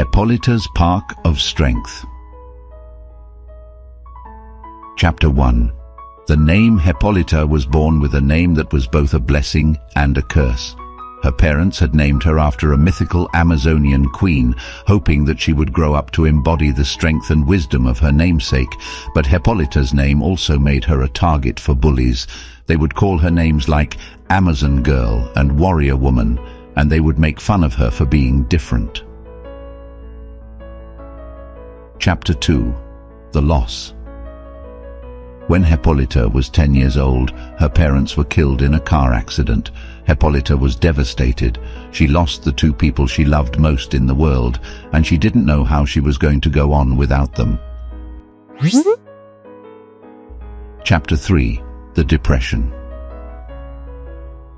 Hepolyta's Park of Strength. Chapter 1. The name Hepolyta was born with a name that was both a blessing and a curse. Her parents had named her after a mythical Amazonian queen, hoping that she would grow up to embody the strength and wisdom of her namesake, but Hepolyta's name also made her a target for bullies. They would call her names like Amazon Girl and Warrior Woman, and they would make fun of her for being different. Chapter 2. The Loss. When Hepolyta was 10 years old, her parents were killed in a car accident. Hepolyta was devastated. She lost the two people she loved most in the world, and she didn't know how she was going to go on without them. Chapter 3. The Depression.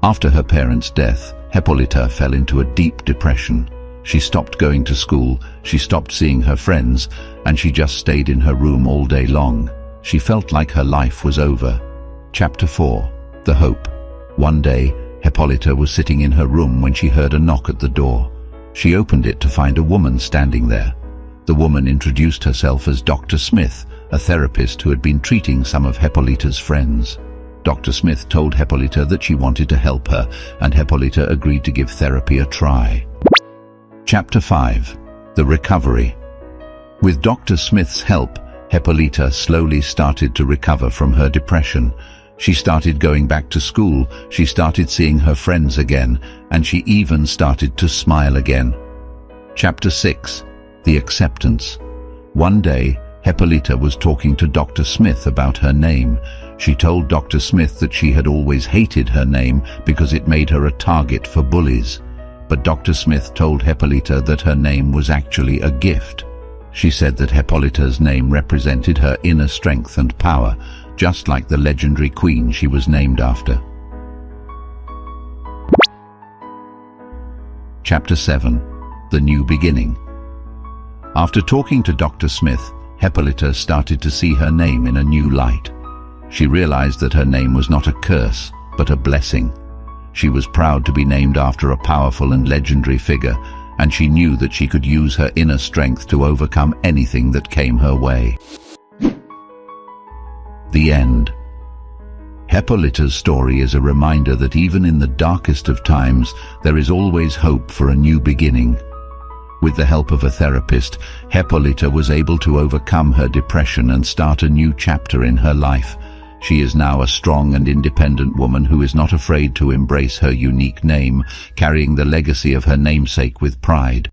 After her parents' death, Hepolyta fell into a deep depression. She stopped going to school, she stopped seeing her friends, and she just stayed in her room all day long. She felt like her life was over. Chapter 4. The Hope. One day, Hepolyta was sitting in her room when she heard a knock at the door. She opened it to find a woman standing there. The woman introduced herself as Dr. Smith, a therapist who had been treating some of Hepolyta's friends. Dr. Smith told Hepolyta that she wanted to help her, and Hepolyta agreed to give therapy a try. Chapter 5. The Recovery. With Dr. Smith's help, Hepolyta slowly started to recover from her depression. She started going back to school, she started seeing her friends again, and she even started to smile again. Chapter 6. The Acceptance. One day, Hepolyta was talking to Dr. Smith about her name. She told Dr. Smith that she had always hated her name because it made her a target for bullies. But Dr. Smith told Hepolyta that her name was actually a gift. She said that Hepolyta's name represented her inner strength and power, just like the legendary queen she was named after. Chapter 7. The New Beginning. After talking to Dr. Smith, Hepolyta started to see her name in a new light. She realized that her name was not a curse, but a blessing. She was proud to be named after a powerful and legendary figure, and she knew that she could use her inner strength to overcome anything that came her way. The End. Hepolyta's story is a reminder that even in the darkest of times, there is always hope for a new beginning. With the help of a therapist, Hepolyta was able to overcome her depression and start a new chapter in her life. She is now a strong and independent woman who is not afraid to embrace her unique name, carrying the legacy of her namesake with pride.